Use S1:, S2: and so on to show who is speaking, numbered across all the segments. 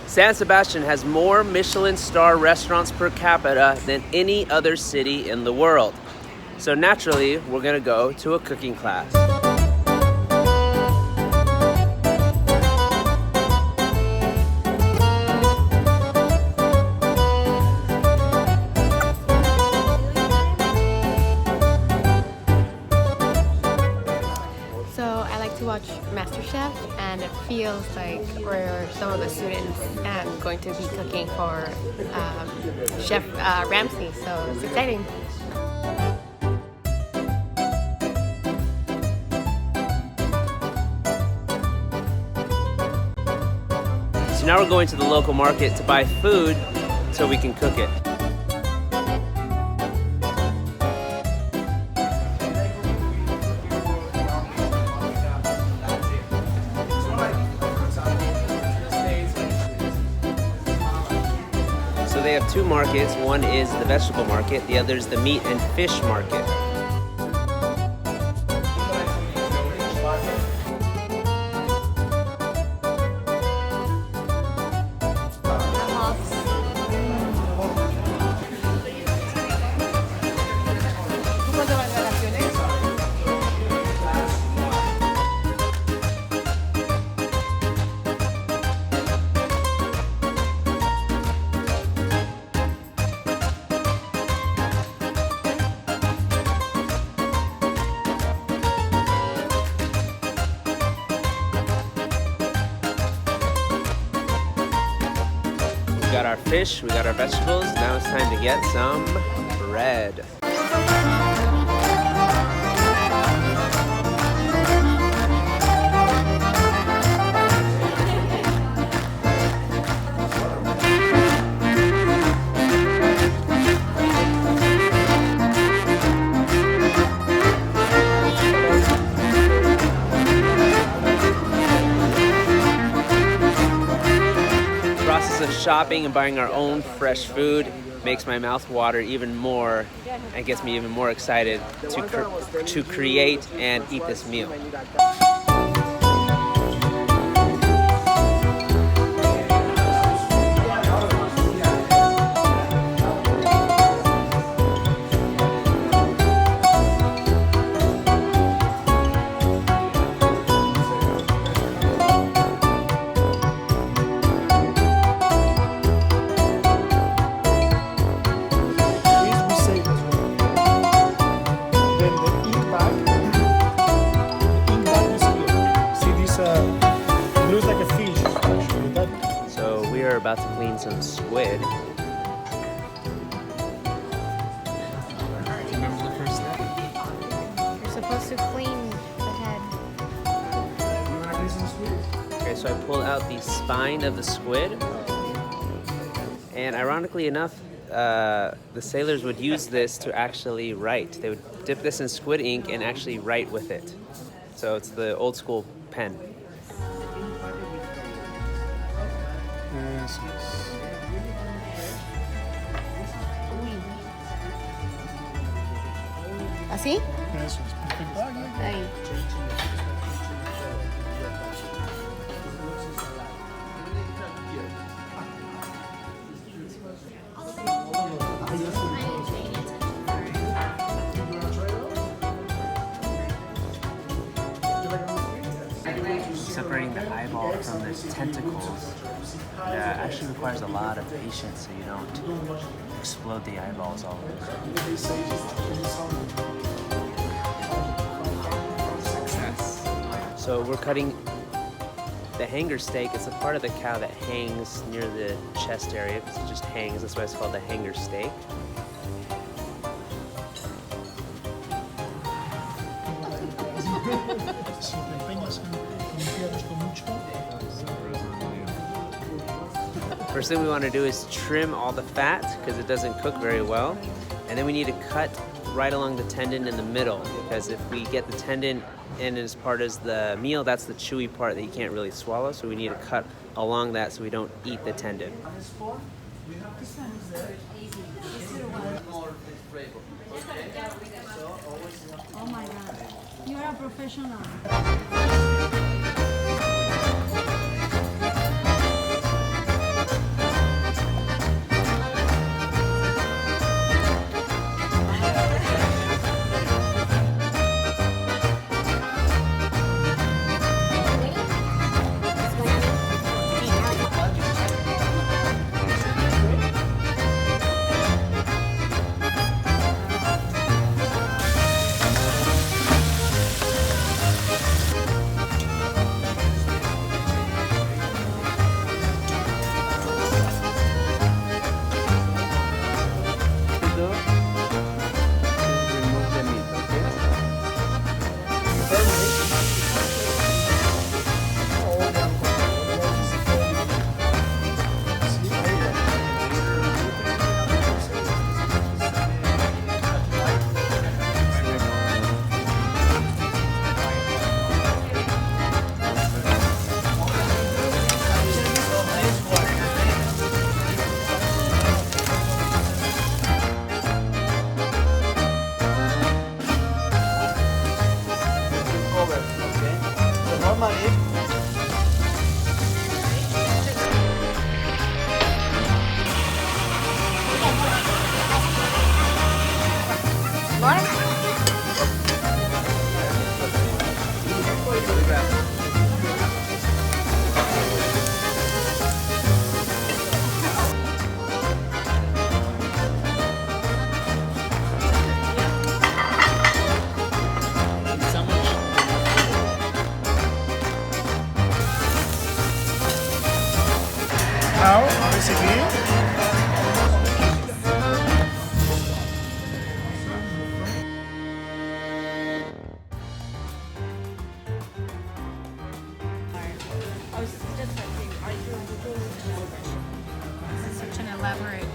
S1: San Sebastian has more Michelin star restaurants per capita than any other city in the world. So naturally, we're gonna go to a cooking class.
S2: To watch MasterChef, and it feels like we're some of the students going to be cooking for Chef Ramsay, so it's exciting.
S1: So now we're going to the local market to buy food so we can cook it. So they have two markets. One is the vegetable market, the other is the meat and fish market. We got our fish, we got our vegetables, now it's time to get some bread. Of shopping and buying our own fresh food makes my mouth water even more and gets me even more excited to create and eat this meal. About to clean some squid.
S3: Remember the first step?
S2: You're supposed to clean the head.
S1: Okay, so I pulled out the spine of the squid, and ironically enough, the sailors would use this to actually write. They would dip this in squid ink and actually write with it. So it's the old school pen.
S2: ¿Así?
S3: Eso es perfecto.
S2: Ahí.
S1: Separating the eyeball from the tentacles actually requires a lot of patience so you don't explode the eyeballs all over. Success. So we're cutting the hanger steak. It's a part of the cow that hangs near the chest area because it just hangs. That's why it's called the hanger steak. First thing we want to do is trim all the fat because it doesn't cook very well. And then we need to cut right along the tendon in the middle because if we get the tendon in as part of the meal, that's the chewy part that you can't really swallow. So we need to cut along that so we don't eat the tendon.
S4: Oh my God, you're a professional.
S3: Now, basically,
S2: Such an elaborate.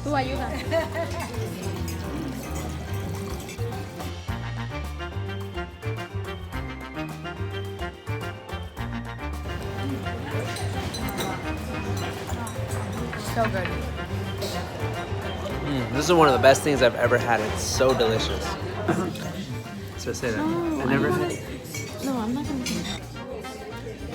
S2: Tu ayuda. So good.
S1: This is one of the best things I've ever had. It's so delicious. So say that. I never had it.
S2: No, I'm not gonna do that.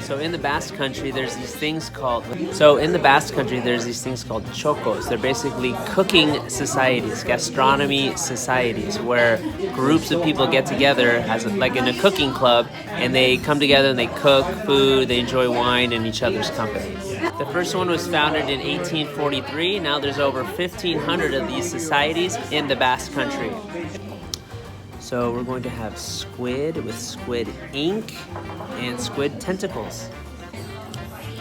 S1: So in the Basque Country, there's these things called chocos. They're basically cooking societies, gastronomy societies, where groups of people get together as like in a cooking club, and they come together and they cook food, they enjoy wine and each other's company. The first one was founded in 1843. Now there's over 1,500 of these societies in the Basque Country. So we're going to have squid with squid ink and squid tentacles.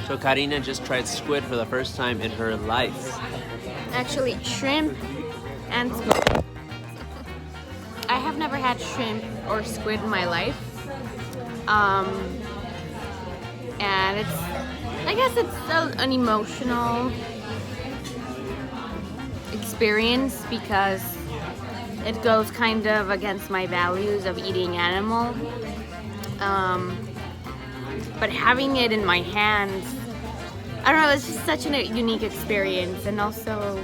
S1: So Karina just tried squid for the first time in her life.
S2: Actually, shrimp and squid. I have never had shrimp or squid in my life. And I guess it's an emotional experience because it goes kind of against my values of eating animal. But having it in my hands, I don't know, it's just such a unique experience. And also,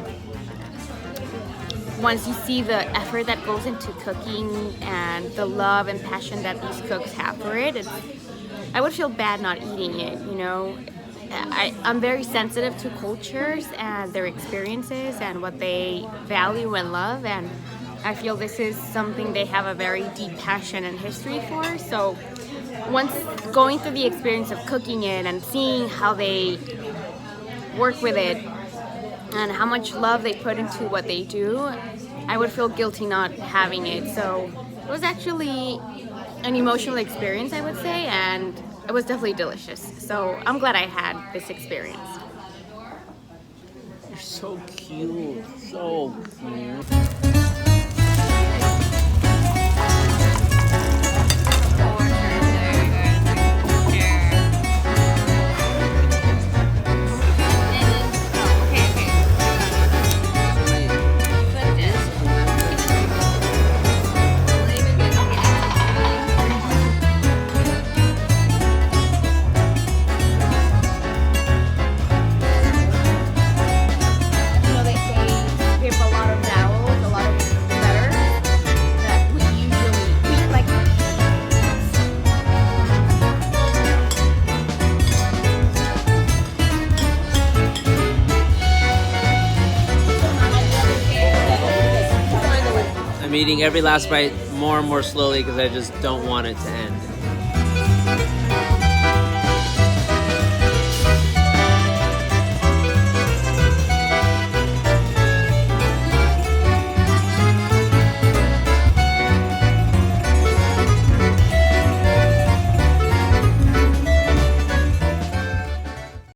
S2: once you see the effort that goes into cooking and the love and passion that these cooks have for it, I would feel bad not eating it, you know. I'm very sensitive to cultures and their experiences and what they value and love, and I feel this is something they have a very deep passion and history for. So once going through the experience of cooking it and seeing how they work with it and how much love they put into what they do, I would feel guilty not having it. So it was actually an emotional experience, I would say, and it was definitely delicious. So I'm glad I had this experience.
S1: You're so cute, so cute. I'm eating every last bite more and more slowly because I just don't want it to end.